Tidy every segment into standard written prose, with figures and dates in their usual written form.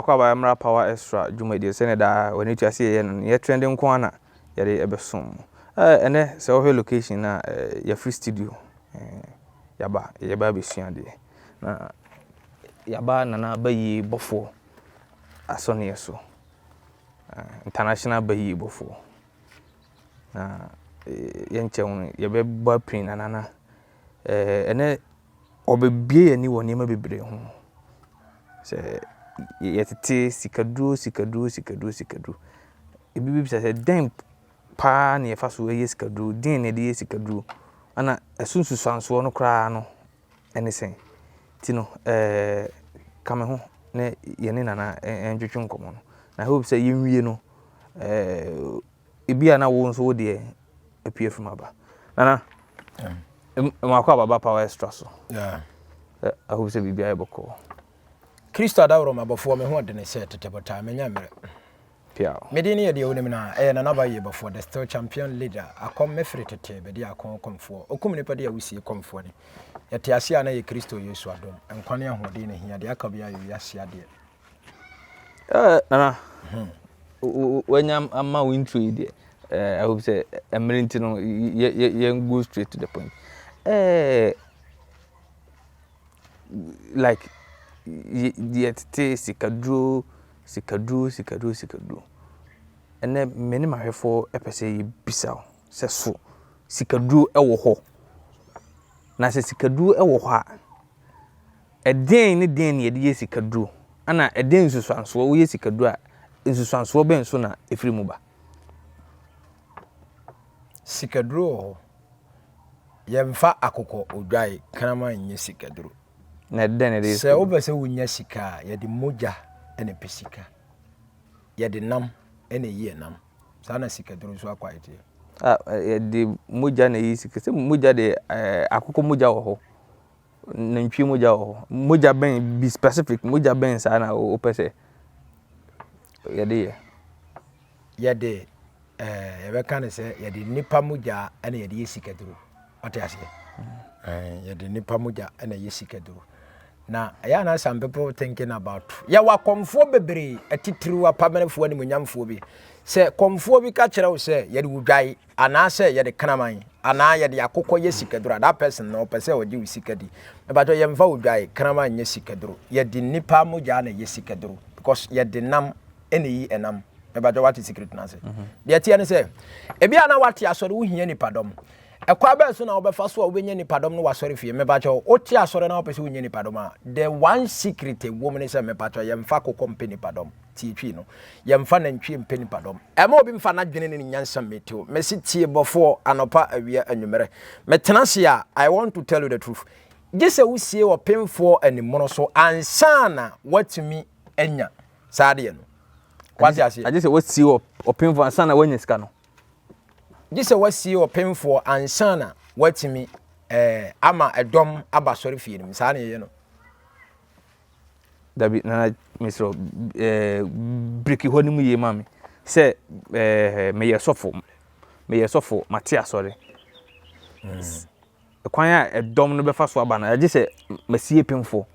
akwa ba mra power extra jumadi se ne da wani tu ase ye no ye trending ko ana ye de ebesom ene se wo location na ya free studio yaba be sua de na yaba nana Bayie Bofour asone yeso international Bayie Bofour na yenche ye be ba pin nana ene obebie ani woni ma bebre ho se yetete sikadru ebibi se den pa na yefa so ye sikadru den na de ye sikadru ana asunsu sanso no kra no ene sen ti no kame ho na yene nana entwetwe nkomo no na hope say yenwie no ebi ana wo nso wo de apie from aba nana makwa baba power extra so I hope say bibia eboko Krista dawro mabofoɔ me ho de ne set tetebota menya mere pia medini ye de wonim na na Bayie Bofour the still champion leader akom mefre tete be de akom komfo okum ne pade a wusie komfo ne yete ase ana ye Kristo Yesu adom enkwane ahode ne hia de akabia ye ase ade nana wanya ama intro de I hope say emerenti no ye go straight to the point like yet sikadru ene meni mahwefo epese yi bisao se so sikadru ewo ho na se sikadru ewo ho a eden ne den ne ye sikadru ana eden susuanso wo ye sikadru a susuanso ben so na efiri mu ba sikadru yemfa akoko odwai kanama nye sikadru na den ne se obese wunya sika ye de moja ene pesika ye de nam ene yi nam sana sikadru so akwaite ye de moja na yi sika se moja de akoko moja wo ho na ntwi moja wo ho moja ben be specific moja ben sana o pese ye de ye be kan se ye de nipa moja ene ye de sikadru ate ye de nipa moja ene ye sikadru na ya na some people thinking about ya wa komfo bebre atitiri wa pamenefo ani munyamfo bi se komfo bi ka kire wo se ye de wudwai ana se ye de kanaman ana ye de akokọ ye sikaduru that person no pese o ji sikadi e ba to ye mfa wudwai kanaman ye sikaduru ye de nipa moja na ye sikaduru because ye de nam ene yi enam e ba to what is secret na se de tie ne se e bia na wate asori wo hia nipa dom ekwa be so na obefa so obenye nipadom no wasori fie mebacho oti asori na opese unye nipadom a the one secret woman say mebacho yemfa kokko nipadom tietwi no yemfa na ntwi mpe nipadom ema obi mfa na dwene ne nyansa meteo mesi tie Bofour anopa awia anwumere metena se a I want to tell you the truth gese wusie opemfo animono so ansana watumi anya saade no kwati ase agese wusie opemfo ansana wanya sika no gise wasi opemfo ansana watimi ama edom abasori fie nim sa na ye no dabi na misro breki honim ye mami se me yesofo matia sori kwan ya edom no befa so aba na gise masie pemfo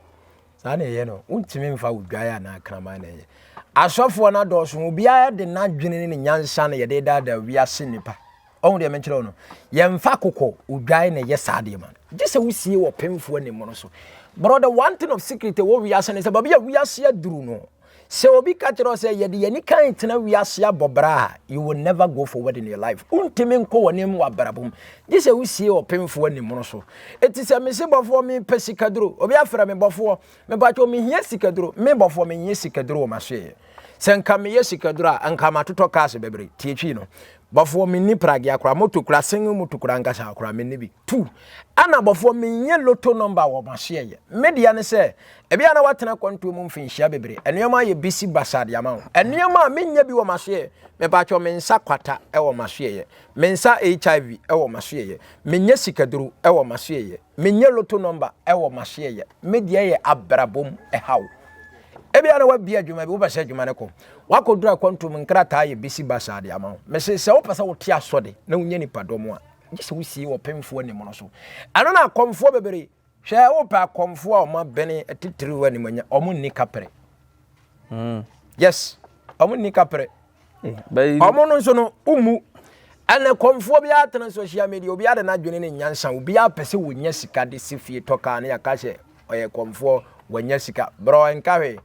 sa na ye no untimi mfa wudwaya na krama na ye asofo na doso bia de na dwene ne nyansa na ye de da wiase nipa on de menchiro no yemfa kokko udwai na yesade man gise wusie wo pemfo ne mo no so brother one thing of secret wo wiase ne se babia wiase aduru no se obi ka kiro se ye de yani kan tena wiase abobra you will never go forward in your life untimi nko wonem wa barabum gise wusie wo pemfo ne mo no so etise me se Bofour me pesikaduro obi afra me Bofour me bacho me hia sikaduro me Bofour me hia sikaduro o mahwe se nka me yesikaduro anka matoto kaase bebre tietwi no Bofour me ni pragi akra motokura sengu motokura ngasa akra me ne bi 2 ana Bofour me nye lotto number wo mahwe ye media ne se e bia na watena kwanto mu mfinhia bebre enema ye bisi basade ama enema me nya bi wo mahwe me ba cho me nsa kwata e wo mahwe ye me nsa HIV e wo mahwe ye me nya sikaduru e wo mahwe ye me nya lotto number e wo mahwe ye media ye abrabom e haw ebia na wabia dwuma bi wo ba sha dwuma ne ko wakodura kwantum nkrata ye bisi basade ama me se wo pesa wo ti asode na unye nipadom a gise wo sie wo pemfo ne mo so ano na komfo bebere hwe wo pa komfo a o ma bene atitiri wani manya o mu ni kapere Yes. Omo ni kapre. But Omo no so no umu. Ana komfo bi atena social media obi ade na dwene ne nyansa obi apese wonya sika de sifie toka na yaka hye oye komfo wonya sika bro enkawe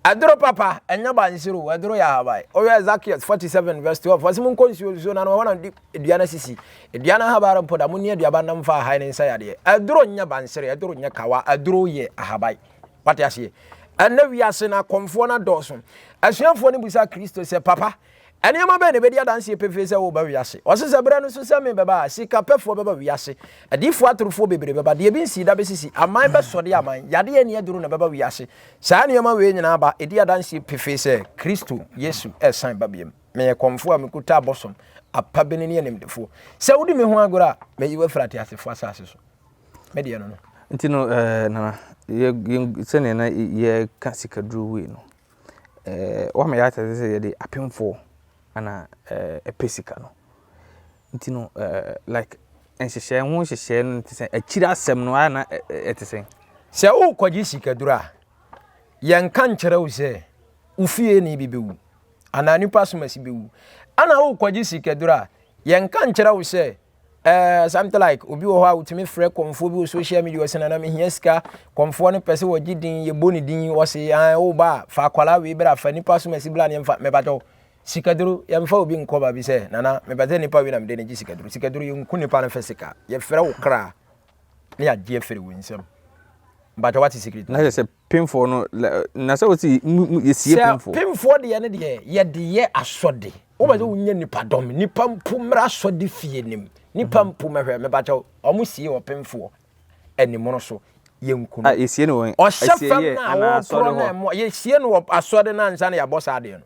adro papa enya bansiro adro ya habai oye Zacchaeus 47 verse 12 wasimun konsuo na no wana eduana sisi eduana habara poda munni eduaba na mfa ha ne nsa yade adro nya bansire adro nya kawa adro ye ahabai pati ase ena wiase na komfo na doso asuafo ne busa Kristo se papa ene ma be ne be dia danse pefe se wo ba wiase o se sebra no so se me beba sika pefo beba wiase adifo atorofo bebre beba de bi nsi da be sisi aman be so de aman yade ene aduru na beba wiase saa ne ma we nyina ba e dia danse pefe se Kristo Yesu esan babiem me komfo a mekuta bosom apa be ne enemdefo se wodi me ho agora me yiwa frate asefo asase so me de no no ntino na ye se ne na ye kasika duru we no wa me ya tese se ye de apemfo ana pesika no ntino like enhyehyɛ ho hyehyɛ no ntese akira asɛm no ana etese se wo kwaji sika dura yen kan kyerɛ wo se ufie ni bibewu ana nipa somasi bewu ana wo kwaji sika dura yen kan kyerɛ wo se something like obi wo ha utimi frɛ komfo bi social media wo se na me hia sika komfo no pese wo gidin ye boni din wo se wo ba fa kwala we bra fa nipa somasi bla ne mfa me bato sikaduru yamfa obi nkoba bi se nana me bate nipa wi na me de ne sikaduru yonku nipa na fasika ye frɛ wo kra ne agye frɛ wo nsam but what is secret na se pinfo no na se woti yesie pinfo de ye ne de ye de ye asode wo ba se wo nya nipa dom nipa mpumra asode fie nim nipa mpumahwe me bate o mu sie wo pinfo enimo no so yenku no yesie no o hyefam na wo pro na mo yesie no asode na nsa na ya bossa ade no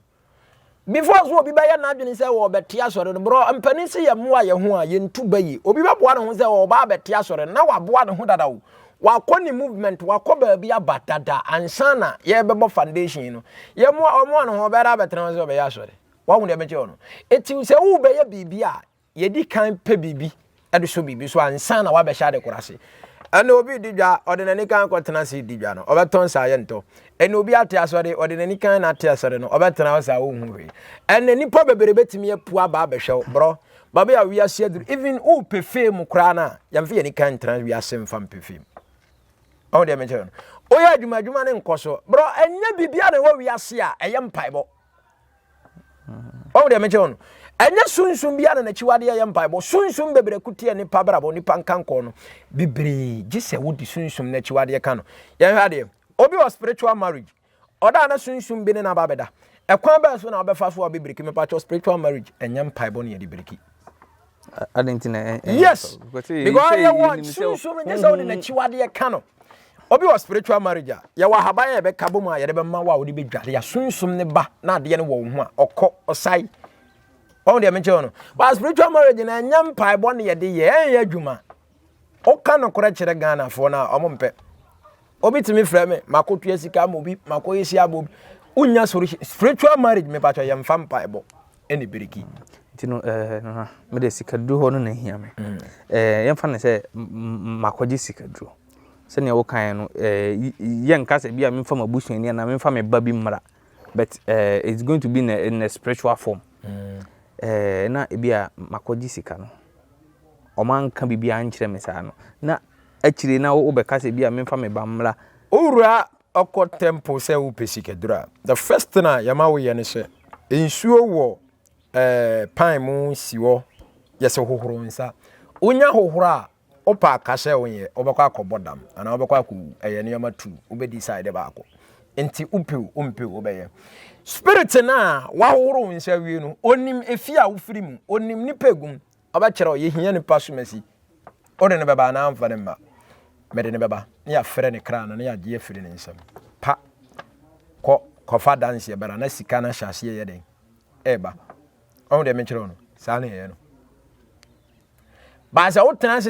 before so obi ba ya na adwene se wo beti asore no bro mpani se ye mo aye ho a ye ntu bayi obi ba boa ne ho se wo ba beti asore na wa boa ne ho dada wo wa koni movement wa ko ba bi abadada ansana ye bebo foundation no ye mo omo ne ho be ra betena se be ya asore wa hu de be che no eti se wo be ya bibi a ye di kan pe bibi e do so bibi so ansana wa be sha de kurase ana obi didwa odinani kan kwatena se didwa no obeton sa ye nto ene obi ate asore odinani kan na ate asore no obetena sa wo hu we ene nipa bebere betimi apu aba abehwe bro baba ya wi ase aduru even o pefe mu kra na yamfe ye ni kan trans wi ase mfam pefe o de menche no o ya adwuma ne nkoso bro enya bibia na wo wi ase a eye mpaibo o de menche no enya sunsun bia na chiwade ye mpaibo sunsun bebere kutie ni pabrabo ni pankanko no bibere gise wodi sunsun na chiwade ka no ye hade obi was spiritual marriage oda na sunsun bi ne na babeda ekwan ba so na obefa so obibiriki me patcho spiritual marriage enya mpaibo ne ye dibiriki adentina yes because you want sunsun gise wodi na chiwade ka no obi was spiritual marriage ya wa haban ye be kabo mu a ye de be ma wa wodi be dware ya sunsun ne ba na ade ne wo ho a okọ osai on de menche no but spiritual marriage na nyam pai bon ye de ye adwuma o ka no kora kire Ghana fo na o mpe obi timi frɛ me makotua sika mobi makoyesi abobi unya spiritual marriage me patwa ye mfa pai bo eni biriki tino me de sika du ho no na hia me ye mfa ne se makoji sika du se ne wo kan no ye nka se bia me mfa mabusuani na me mfa me ba bi mra but it's going to be in a spiritual form na ebia makoji sika no o man kan bibia ankyere me saa no na akire na wo beka se bia memfa me bamla owura okọ temple se wo pesika dura the first thing na yama wo ye ne se ensuo wo pan mu siwo yese hohoro nsa onya hohoro a opa kase wonye obekọ akobodam ana obekọ aku eye ne yama tu obedi side ba akọ enti umpew obeye spirit na wa hohoro nsa wie no onim efia wo firi mu onim ni pegum obekere ye hia ni pasumasi ode ne beba na amfa ne ma mede ne beba ne ya frɛ ne kra na ne ya gye afiri ne nsam pa ko fa dance bera na sika na hyase ye den eba on de menkyerɛ no saa ne ye no ba sa wo tena se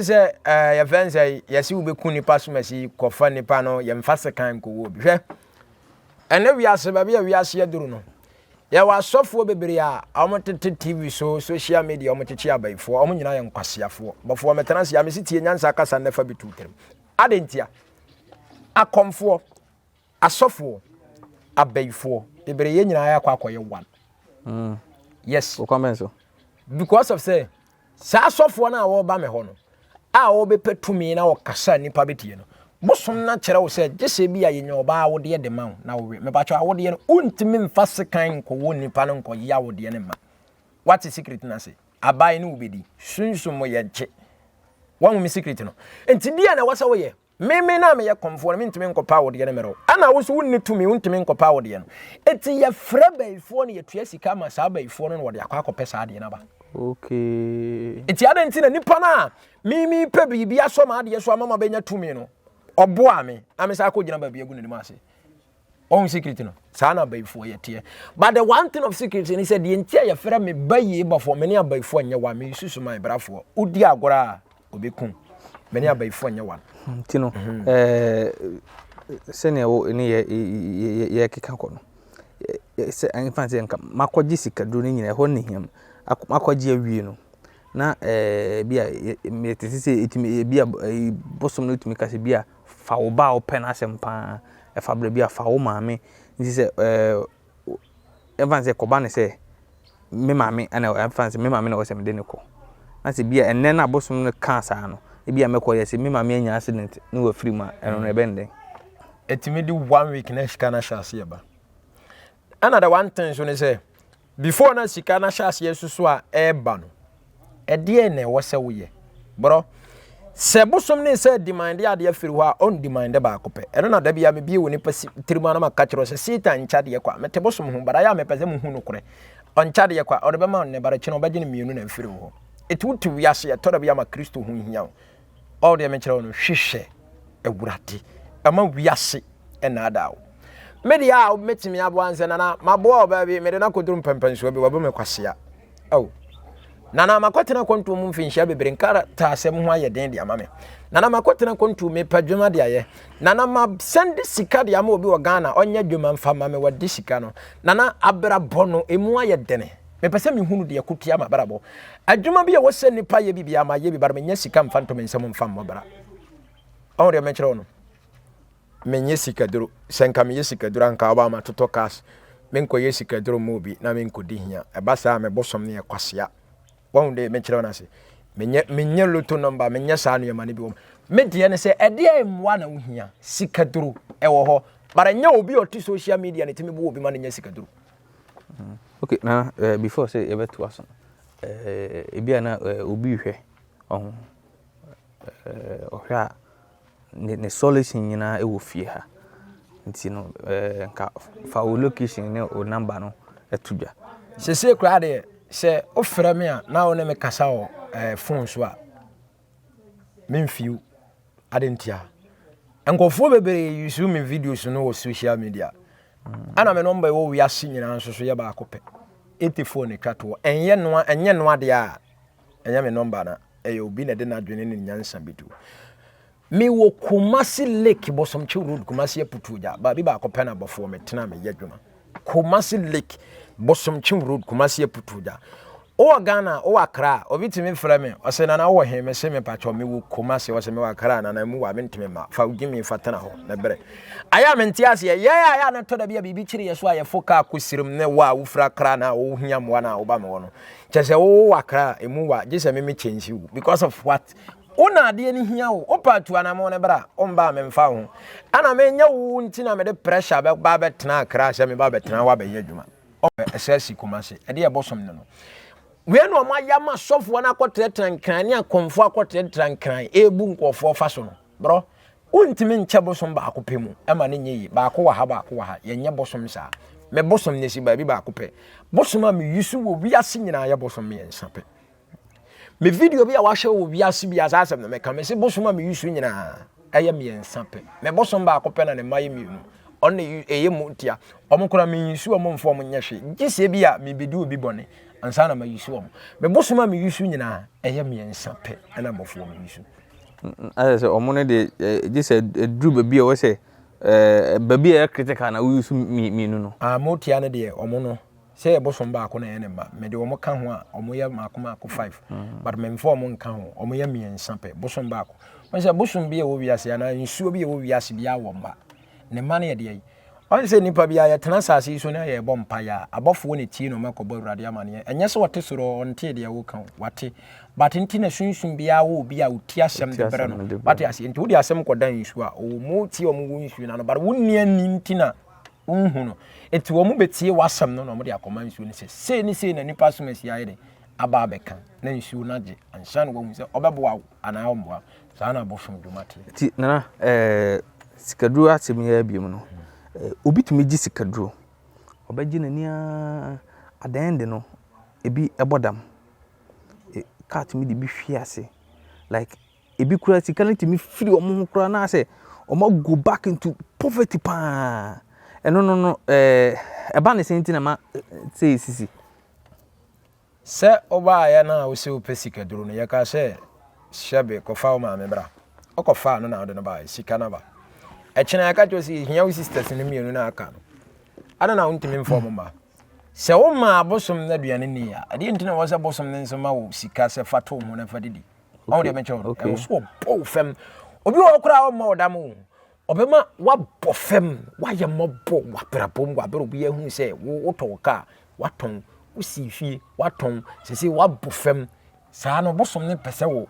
ye fense ye si wo be ku ni pasumasi ko fa ni pa no ye mfa sekan ko wo bi hwɛ ene wiase ba bia wiase aduru no ya wa sofo bebere a omotete TV so social media omochechi abaifo omo nyina ye nkwasiafo bofo metenanse ya mesitie nyansa kasa na fa bituterem adentia akomfo asofo abaifo bebre ye nyina ya kwa ye one yes o comment so because of say sa sofo na wo ba me ho no a wo be petumi na wo kasa nipa betie no bosom na kyerɛ wo sɛ gese bi a yenya oba wo de de ma wo na wo me ba kyerɛ wo de no untimi mfa sekan ko wo nipa no nko ya wo de ne ma what is secret na say abai no ubedi sunsun mo ye nche wan mi secret no enti dia na wasa wo ye me na me ye komfo no ntimi nko pa wo de ne mero ana wo so wonni tumi untimi nko pa wo de no enti ye frɛ baifo no ye tua sika ma sa baifo no wo de akwa akɔpɛ sa de na ba okay enti ada enti na nipa na mi pe bibi aso ma de so amama benya tumi no oboa me na me sa ko gina ba bia gu ne ma ase on secret no sa na baifo ye tie but the one thing of secret he said the entia ye frɛ me Bayie Bofour me ne abaifo anya wa me susu man brafo odi agora obekun me ne abaifo anya wa tino sene wo ne ye keka ko no se an fancy nka makoji sikaduro ni nyina ho ne hiam makoji awie no na bia me tese etimi bia bosom no etimi kase bia fa wo ba wo pen asempa e fa bra bia fa wo maame nti se fancy ko ba ne se me maame ana fancy me maame na wo se me de ne ko na se bia enne na bosom no ka sa no e bia me ko ye se me maame anya accident no wa free ma eno no bende etimi di 1 week na shika na shase ba another one thing so ne say before na shika na shase susu a eba no ede na wo se wo ye bro se bosom ne se demand ya de afiri ho a on demand ba akopɛ eno na da bia me bie woni pasi tirima na maka kyerɛ se satan nkyade ye kwa mete bosom ho bara ya me pese mu hu no korɛ on kyade ye kwa o de be ma ne bara kye no bagye ne mienu na afiri ho etutu wiase ye to da bia ma Kristo ho hia all de me kyerɛ no hwehwɛ awurade ama wiase ena adawo media metimi abo anse na mabo oba bi me de na koduru mpempenso bi wabo me kwasea oh nana makotena kontu mu mfinhia bebre nkara ta asem ho aye den de amame nana makotena kontu me padwuma de aye nana ma send sika de ama obi wo Ghana onya dwuma mfa ma me wadi sika no nana abrabo no emu aye dene me pese me hunu de yakutia ma brabo adwuma bi ye wo se nipa ye bibia ma ye bi bar me nya sika mfa nto me nsem mfa mo bra on de me kire no me nya sika duro senka me sika duro anka oba ma toto cash me nko ye sika duro mo bi na me nko di hia e ba sa me bosom ne kwasea one day me kire na se menye loto number menye sa no yema ne bi wo me de ne se ede emwa na wo hia sika duro e wo ho bara nya obi oti social media ne timi bo obi ma ne nya sika duro okay na before say e beto aso e bia na obi hwe ohwa ne solution nyina e wo fie ha nti no nka fa wo location ne o number no etudwa sese kra de se ofra me a na wo ne me kasa o phone so a memfiu adentia enkofo bebere use me videos no wo social media ana me number wo wi ase nyina nso so ye ba akopɛ 84 ne twato enye no ade a enye me number na eyo obi na de na adwene ne nyansa bitu me wo Kumasi Lake bosomchi road Kumasi aputuja ba bi ba akopɛ na bofo me tena me yadwuma Kumasi Lake bosomchi road Kumasi aputuja o Ghana o Accra obi timi frɛ me o se na wo he me se me pacho me wo Kumasi o se me wa Accra na mu wa me ntimi ma fa ugimi fatana ho na bere aya me ntiase ye aya na to da bia bibi kire ye so aye foka akosirim ne wa wo fra Accra na wo hia mo na wo ba me wo no chese wo Accra emu wa gese me change you because of what una de ni hia wo opatu anamo ne bra o mba me mfa ho ana me nya wo ntina me de pressure ba betena Accra se me ba betena wa be yadwuma o esesi Kumasi e de e bosom ne no we no ma yama sofo na akotetran kran ne akomfo akotetran kran ebu nkofo fa so no bro untimi nche bosom ba akopemu e ma ne nyi ba akwa ha ye nye bosom sa me bosom ne si ba bi ba akopɛ bosom a me yusu wo wiase nyina ya bosom me ensape me video bi a wa hwe wo wiase bi asasem na me ka me se bosom a me yusu nyina aya me ensape me bosom ba akopɛ na ne maye mienu on eye mu tia omukura me yusu omomfo om nyehwe gise bi a me bedi obi bone ansa na me yusu om me bosom a me yusu nyina aya me ensape na bofo me yusu as omune de gise dru ba bi a wo se baby e critical na we use mienu no motia ne de omo no say e bosom ba ko na ene ma me de omo ka ho a omo ye maako 5 but me mfo omo nka ho omo ye miensa pe bosom ba ko me say bosom bi e wo wiase na nsuo bi e wo wiase bi a wo mba ne ma na ye de On say nipa bia ya tena asase so na ye bɔ mpaya abɔfo ne tie no makɔbɔ awurade amane ɛnyɛ sɛ wɔte soro ɔnte de wo kan wate but nti na sunsun bia wo bia uti asɛm de brɛ no wate ase nti wo de asɛm kɔda nsu a o mu tie o mu wo nsu na no but wo nia ni nti na unhu no enti wo mu betie wasɛm no na mo de akɔma nsu ne sɛ ni sɛ na nipa so masi ayɛ de aba abɛka na nsu na gye ansa no wo mu sɛ ɔbɛboa ana ɔmboa saa na abɔfo dwumate ti nana sikaduro asɛm ya biem no obi tumi gi sikaduro obɛgi nani adende no ebi ebodam ka tumi de bi hwe ase like ebi kura sika no tumi firi omo ho kura na ase omo go back into poverty pa no eba ne senti na ma say sisi sɛ oba ya na wo se wo pesikaduro no yaka sɛ hyabe kofa o ma me bra okofa no na ode no ba sika na ba ɛkyena yaka jo si hia wo sisters ne mienu na aka no ana na wontimi mfom ma sɛ wo ma abosom na duane ni ya ade ntina wo sɛ bosom ne nsoma wo sika sɛ fato ho na fadidi ɔwo de menche wo e so bo fam obi wo kora wo ma odam wo obema wa bo fam wa ye mobo wa brabom wa bero bi ehun sɛ wo to ka waton wo si fie waton sɛ wa bo fam saa no bosom ne pese wo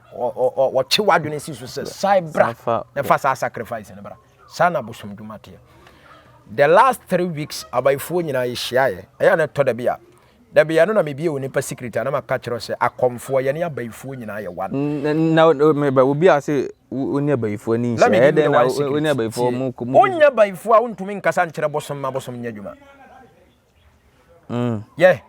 kye wadwene si so sɛ cyber na fa sa sacrifice ne bra sana bosom dwumate the last 3 weeks abaifo nyina ye hyiaye eya na to da bia no na me bie woni pa secret na maka kyerɛ sɛ akomfo ye ne abaifo nyina ye wan na me ba obi a sɛ oni abaifo ni hyiaye de na oni abaifo mu onya abaifo a wontumi nkasa nkyerɛ bosom ma bosom nya dwuma yeah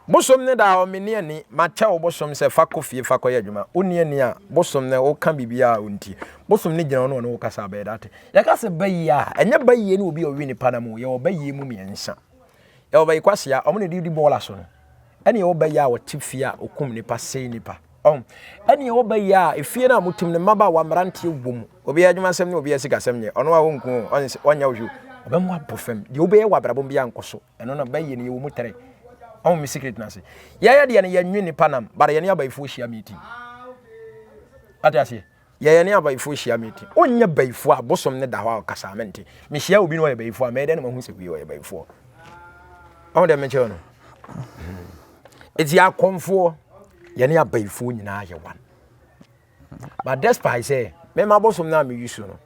bosom ne da o me ne ani ma kyɛ wo bosom sɛ fa kofie fa kɔ ya dwuma oni ani a bosom ne wo ka bibia onti bosom ne gina no wo kasa ba date ya ka sɛ bayi a ɛnyɛ bayi ne obi o wi ni pana mu ye o bayi mu miɛnsa e o bayi kwase a o me ne di bola so no ɛne o bayi a wo tifie a okum nipa sei nipa ɛne o bayi a efie na mutim ne maba wa mrante wom obi adwuma sɛm ne obi asika sɛm nye ɔno a wonku ɔnya wo hwu obɛmu abofam de obi ye wa brabom bia nkoso ɛno na bayi ne ye wo mu tere me secret na se ya de ne yanwi nipa nam bare ye ne abaifo hia meeting atase ye ne abaifo hia meeting onnya baifo a bosom ne da ho kasa mente me hia obi no ye baifo a me de ne mahu se bi ye baifo de me che no eti akomfo ye ne abaifo nyina ye wan but despite say me ma bosom na me yusu no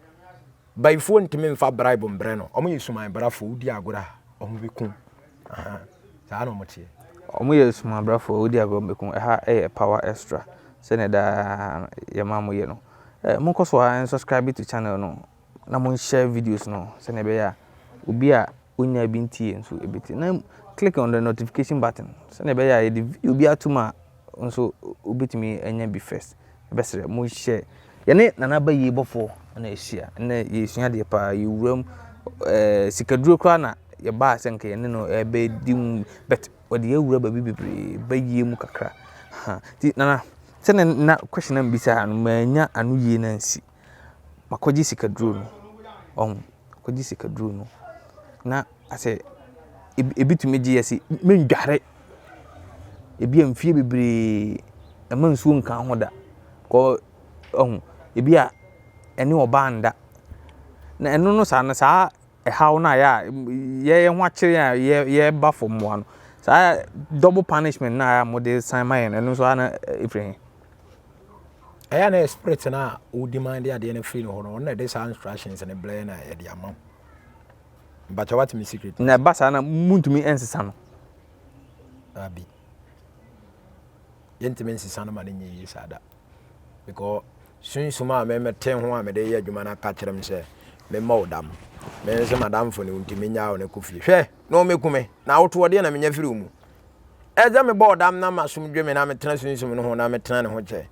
baifo ntime mfa bribe mbre no omo yesuman brafo udi agora omo beku saa no motie omo yesuma brafo udi agora beku ha power extra sene da ya mamu ye no mon ko so subscribe to channel no na mon share videos no sene be ya obi a onya bi ntie nso ebeti na click on the notification button sene be ya the video bi atuma nso obetimi enya bi first besere mon share yene nana Bayie Bofour na ehia na yesua de pa yewuram sikaduro kra na ye ba senke yene no ebe dim bet ode yewura ba bibebre Bayie mu kakra ha ti nana sene na question am bisa no manya anu ye na nsi makoji sikaduro no koji sikaduro no na ase ebitumi gi yesi mendware ebi amfie bebre amansuo nkan ho da ko ebi a ene obanda na eno no sa na sa ehaw na ya ye ho akire ya ye ba fom wa no sa double punishment na ya model sign my eno so na Ibrahim aya na spirit na o demand ya de na free no no na this instructions and blame na ya de amam but what me secret na ba sa na muntumi ensesa no abi yentimi ensesa no ma ne nyi sada because sunsuma me ten ho a me de ye adwuma na ka kyerem se me maudam me se madam fo ne untimi nya o ne kofie hwe no mekume na woto de na menya firi mu eza me bodam na masum dwe me na me tena sunsum no ho na me tena ne ho che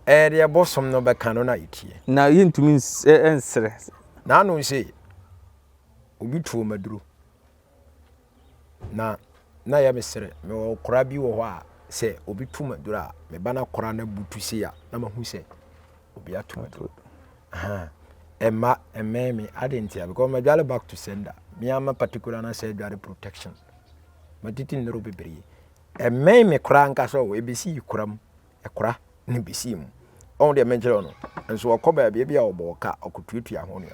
de bosom no be kan no na itie na yentumi ensere na no se obi tuo maduro na ya mesere me wo kora bi wo ho a se obi tu maduro a me bana kora na butu se ya na mahu se obi atomato me adentia because my jale back to sender me am particular na say jare protection matiti nro bebre me kura nka so we besi kuram e kura ne besi mu on de menjero no enso okoba bia bia oboka okotuatua ho ne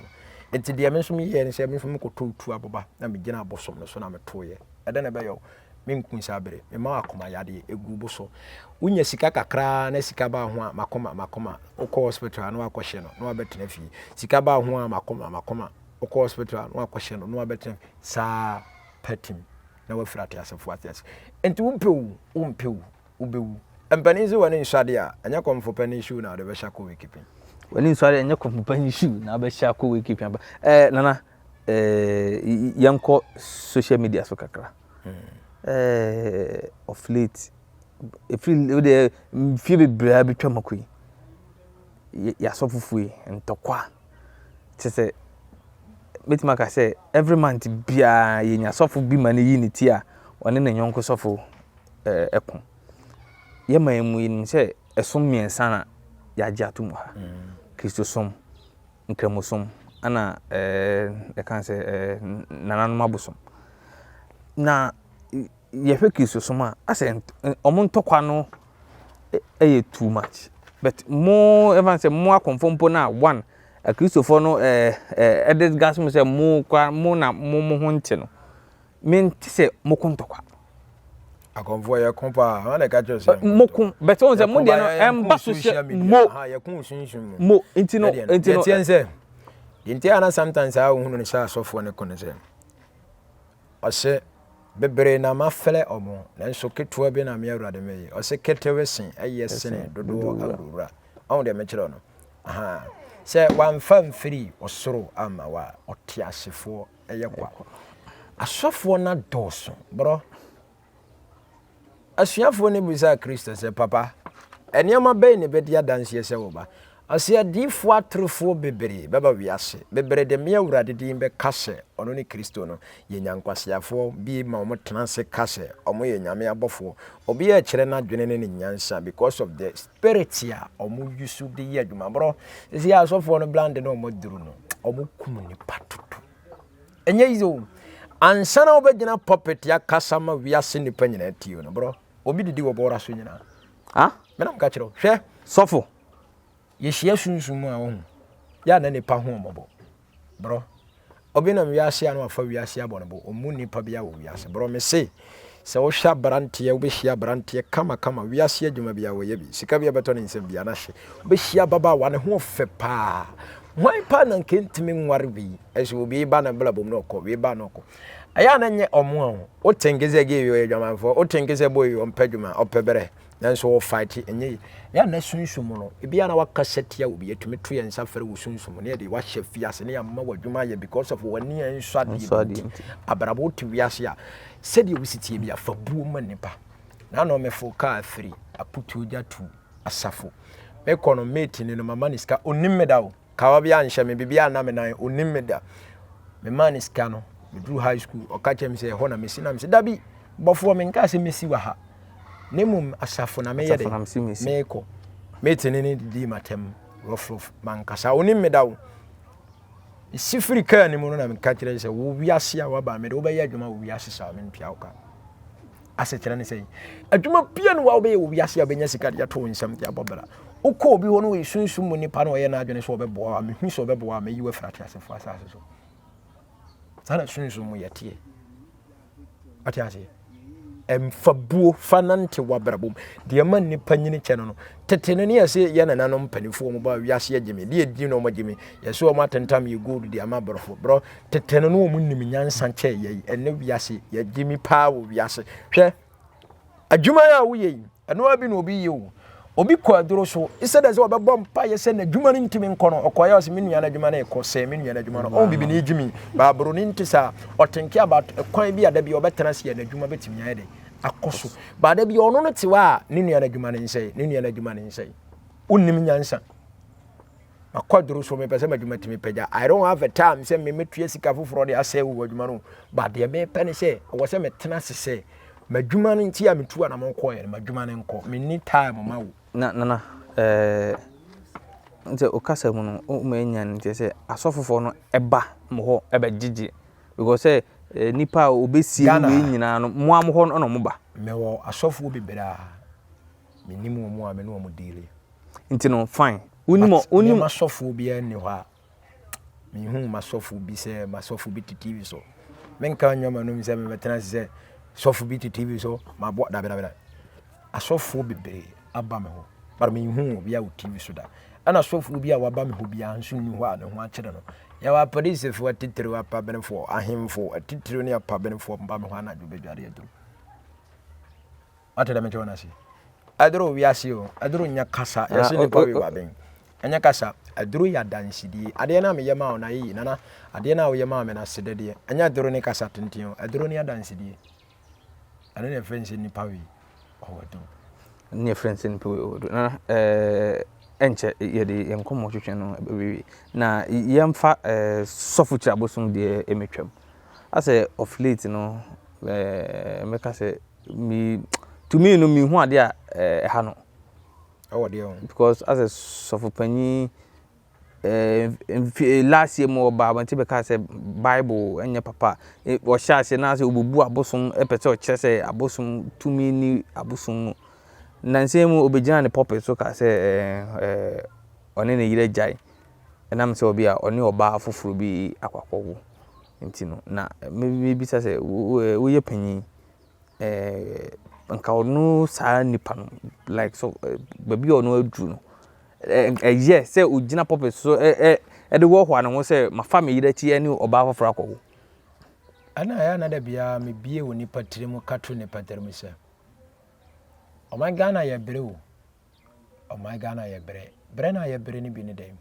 enti de me nso me ye ne se me nso me koto tu aboba na me gina abosom no so na me toye ede na be yo me nkun sa bere me ma akoma yade egu bo so unya sika kakra na sika ba ho a makoma ukọ hospital na akọhye no na abetena fi sika ba ho a makoma ukọ hospital na akọhye no na abetena sa patim na wafrate asefo atias enti umpewu ubewu empanize woni nsade a anya komfo pani shoe na de be sha ko wikipin woni nsade anya komfo pani shoe na be sha ko wikipin nana yanko social media so kakra of late if you the feel bra betwa makoi ya so fufue ntokwa tese metima ka say every month bia yenya sofo bi mane yi ni ti a one na nyonko sofo ekon ye mayemu yin say esom miensa na ya giatum ha kristosom nkramosom ana e kan say nananum abosom na ye hwe kristosom a ase omo ntokwa no too much but more even say more conform na one a Christopher no edit gas mo say mo kwa mo na mo ho nte no men ti say mo kontokwa akonfo ye kompa ha na ka cho say mo kun but on say mo de no emba social mo ha ye kun sunsun mo intino say inti ana sometimes I hunu ne sha sofo ne kono say o se bebere na mafele omo nanso ketua bi na me awurade meye o se ketewe sin ayesene dodo awura on de me kire no aha se wan fam free osoro ama wa otiasefo eyekwa asofo na doso bro asuafo ne bisa Kristo se papa eniama be ne be dia danse se wo ba asia difo atrofo bebere baba wiase bebere de me awurade din be kase ono ni Kristo no ye nyankwasiafo bi ma omo tenase kase omo ye nyame abofo obi ye kire na dwene ne nyansa because of the spirit ya omo yusu de ye adwuma bro isi asofo no bland no omo duru no omo kum ni patutu enye izo ansana obegina puppet ya kasa ma wiase ni panyina tio no bro obi didi wo bora so nyina ha menam ka kire hwe sofo ye hia sunsun a wo ya na nipa ho omobo bro obi na wiase anu afa wiase abonebo omu nipa bia wo wiase bro me se wo hwa brante wo be hia brante kama wiase adwuma bia wo ye bi sika bia beto ne nsem bia na hye be hia baba wa ne ho fe pa hwan pa na nkentimi nware bi eso obi ba na blabom no ko we ba no ko aya na nye omo a wo tengeze ge yo adwamanfo wo tengeze boy yo mpadwuma opebere nanso wo fight enye ya na sunsun no ebia na wakasetia obi etumi to ye nsa fere wo sunsun ne de wa hye fiase ne ya mma wadwuma ye because of wani enswade abrabo ti wiase a sedi wisiti bia fa buo ma nipa na no me fo ka afiri aputu ja tu asafo me kono mate ni no mama ni ska onimmeda wo kawa bia nhye me bibia na me nan onimmeda me man ni ska no me dru high school o ka chem se ho na me sina me se dabi bofo me nka se mesi wa ha nemum asafo na me yede meko mate ni di matem rof mankasa onimmeda wo sifiri ka ni mu no na me ka kire se wo wiase a wa ba me de wo ba ye adwuma wo wiase sa me mpia wo ka ase kire ne sei adwuma pia no wa wo be ye wo wiase a benya sika de to nsam de abobra uko obi ho no we sunsun mu nipa no ye na adwene so obebo a me hu so obebo a me yiwe frate asefo asase so sana sunsun mu yete ati ase fabuo fanante wabrabom de man nipa nyini che no tetene ne yase ye nananom panifo mo ba wiase agime de edi no mo gime yase o matentam ye gold de amabrofo bro tetene no mo nim nyansa che ye ene wiase ye gimi pa wo wiase hwe adwuma ya wo ye eno abi no obi ye o obi kwaduro so isede ze obebọ mpa ye se na adwuma no ntimi nkono okoya o se menua na adwuma na ekose menua na adwuma no on bibi ni gimi ba bro ni ntisa otenke about kwan bi ada bi obetena se na adwuma betimi ya de akoso ba da bi ono no tiwa ne nua na adwuma ne nsei ne nua na adwuma ne nsei unnim nyansa akwaduro so me pese madwuma timi pagya I don't have a time say me metua sika foforo de ase wo adwuma no ba de me pene se wo se metena se madwuma no ntia metua na mo koye madwuma ne nko me ni time ma wo na nte okasa mu no o ma nya nte se asofofo no eba mo ho eba gigi because say nipa obesie we nyina no mo am ho no mo ba me wo asofo bibira minimu mo a me no mo dile nti no fine unimo asofo bia ni ho a me hu masofu bi se masofu bi TV so menka nyoma no mi se me betena se sofu bi TV so ma bo da bela asofu bebe aba me ho bar me hu obi a TV so da ana sofu bi a waba me ho bi a nso ni ho a ne ho a kire no ya wa police fo atitire wa pa benefo ahemfo atitire ne pa benefo mba me ho ana do bedware aduru ate da me jona si aduru wi ase o aduru nya kasa ya se ni pa wi ba ben anya kasa aduru ya dansidi ade na me yema ona yi nana ade na wo yema me na sedede anya aduru ni kasa tenten aduru ni dansidi ane ne friends ni pa wi o aduru ni friends ni pa wi na enche yede yenkomo twetwe no bewe na yemfa sofu chirabosom de emetwam ase of late no meka se mi to me no mi hu ade a ha no because as a sofu panyi last year mo baba nti beka se bible enye papa o sha se na se obubu abosom epete o kire se abosom to me ni abosom nansemu obegina ne pop so ka se one ne yire jai enam se obi a one oba afoforo bi akwakwo nti no na me bi se wo ye panyi nka onu sa nipa no like so baby onu adu no yes se ogina pop so de wo ho an ho se ma fa me yire chi ani oba afoforo akwo ana ya na da bia me bie wo nipa tiremu kato ne patermu se o my Ghana ye bere o my Ghana ye bere na ye bere ni bi ni dem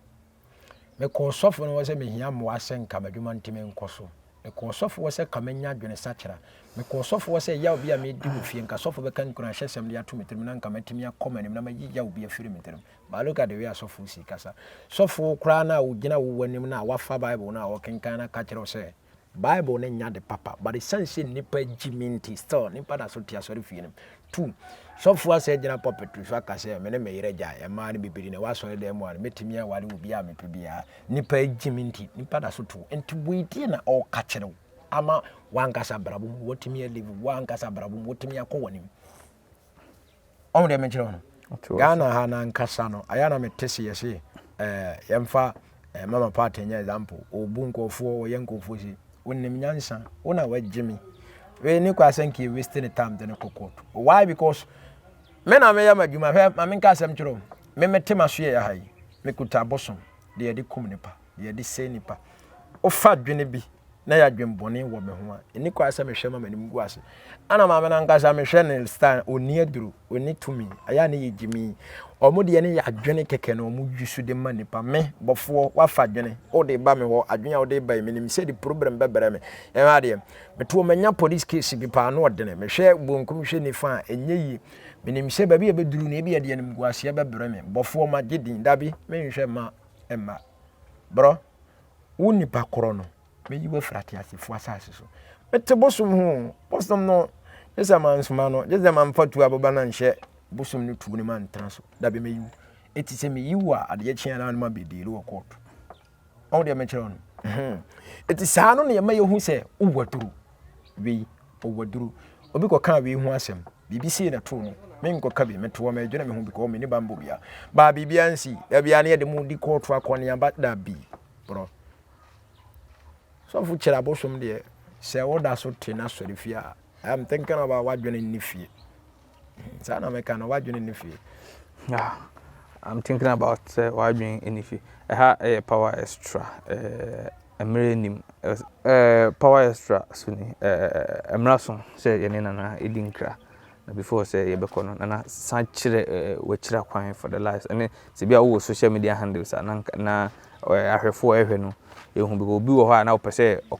me ko sofo no wose me hia mo asenka madwuma ntime nkoso me ko sofo wose kamanya dwene sachera me ko sofo wose ya obi a me di wo fie nka sofo be kan kuna hyesem de ato metem na nka matimi akoma nim na ma ya obi afiri metem ba look at the way sofo si kasa sofo kra na wo gina wo wanim na wafa bible na wo kenkan na ka kire wo se bible na nya de papa but the sense nipa jiminti still nipa na so tia sori fie nim 2 sofo ase gina puppet so aka se me ne me yire gya e ma ne bibiri ne wa so de mo an metimi a ware obi a mepebia nipa jiminti nipa da so to enti weiti na o ka kire wo ama wankasa brabum wotimi live wankasa brabum wotimi akọwanim o de me kire wono Ghana ha na nkasa no aya na metese yese yemfa mama party nya example obu nkofo yenkofo si wonim nyansa wona wajimi we ni kwa sanki wasting time de kokot why because me na me ya madwuma ma me nka asem kiro me metema so ye ha yi me kuta bosom de ye de kum nipa ye de se nipa o fa dwene bi na ya dwembone wo me ho a ni kwa asem hwe ma manim gu ase ana ma me na nka asem hwe ne stand oni aduru oni tumi aya ne ye jimi omo de ne ya dwene keke na omo dwusu de ma nipa me bofo wa fa dwene o de ba me ho adwene o de ba me nim se di problem bebere me e ma de me to manya police case bi pa na odene me hwe bonkum hwe ni fa enye yi me nim se ba bi e beduru na e bi ye de nim gu ase bebere me bofo ma gidin dabi me hwe ma emma bro wo nipa koro no me yi we frati asefo asase so mete bosom ho bosom no yesa mansuma no yesa manfatu ababa na nhye bosom no tu ni man transo da be me yi eti se me yi wa ade chia na ma be de lo court on de me kire on eti sa no ne ma ye hu se uwaduru we uwaduru obi ko kan we hu asem BBC na to no me nko ka bi meto ma edwena me hu bi ko me ni bambo bia ba bibia nsi da bia ne de mu di court akone amba da bi bro so fu kira bosom de se woda so tena sori fia I'm thinking about what you need fie sana me kana what you need fie yeah I'm thinking about what you need fie ha power extra emerenim power extra suni emraso say ye na edinkra na before say ye beko no na san kire we kira kwan for the lives and se bia wo social media handles na ahwefo ehwe no ehun bi obi wo ha na opese o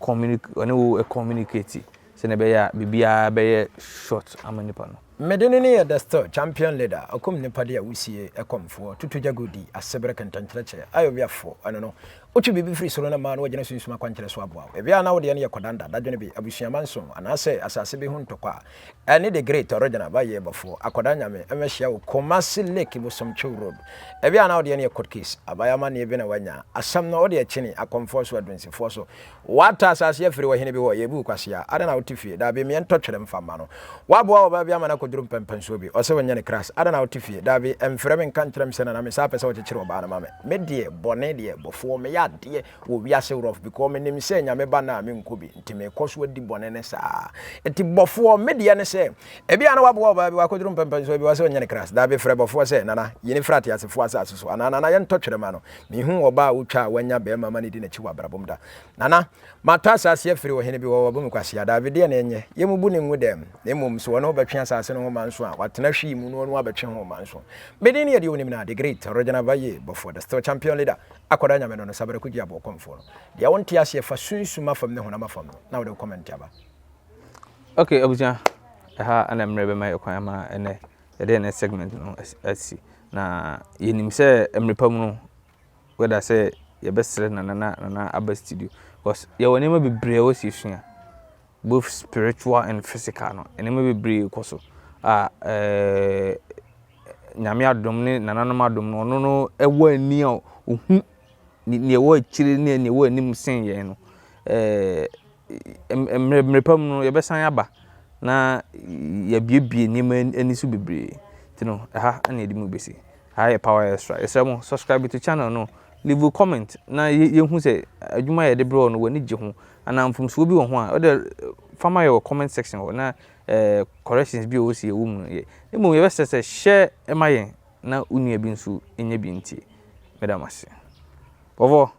communicate se ne be ya bibia be ye short amanipa no medeni ne the store champion leader akom nipa de awusie ekomfo tutuja godi asebre kantankyereke ayo biafo ano no otu bibi free soro na ma no wagina sunsuma kwankyere so aboa e bia na wo de ne yekodanda dadwene bi abusuaman so anase asase bi hu ntokwa ene the great original Bayie Bofour akodanya me emehia wo Komasi Lake Bosomcho road e bia na wo de ne yekod case abayama ne bi na wanya asam na wo de akini akomfo so adwensi fo so wata asase afiri wo hene bi wo ye bu kwase a ada na wo tifie da be me ntotwere mfama no waboa wo ba bia ma na kodrum pempenso bi o se wanya ne crash ada na otifie da bi emfrɛ me kan kyerɛm se na me sa pɛ sɛ wɔkyekyere oba na ma me de bɔne de bɔfo me ya de wo wiase rough because me nim se nya me ba na me nkobi nti me kɔso adi bɔne ne saa enti bɔfo me de ne se ebi ana wabo oba bi wa kodrum pempenso bi wa se wanya ne crash da bi frɛ bɔfo se nana yini frate asefo asase so ana nana ye ntɔtwere ma no me hu oba wotwa wanya be mama ne di na chi wa brabom da nana mata asase afiri wo hene bi wo bom kwase ya da bi de na enye yemubu ne ngu dem emom so no betwe asase no ho manso a watena hwi mu no abetwe ho manso bedi ne ye de onim na the great original Bayie Bofour the still champion leader akoda nyame no sabere kugya bo komfo no de wonte ase fa sunsuma fam ne honama fam no na wo comment aba okay abuja ha ana mrebe mai kwan ma ene de ne segment no asi na yenim se mrepam no whether say ye besere na aba studio because ye woni ma bebre wo si sua both spiritual and physical no enema bebre koso nyame adom ne nananom adom no no ewo ani a ohu ne ewo akire ne ewo anim sen ye no mrepam no ye besan aba na ye biebie nima ani so bebre ti no ha na edi mu besi ha ye power extra esemo subscribe to channel no leave a comment na ye hu se adwuma ye de bro no wani gye ho ana mfumso bi wo ho a o de fama your comment section na corrections bi o si ewu mu ye emo ye best say share emayen na unu bi nso enye bi ntie madam ase Bofour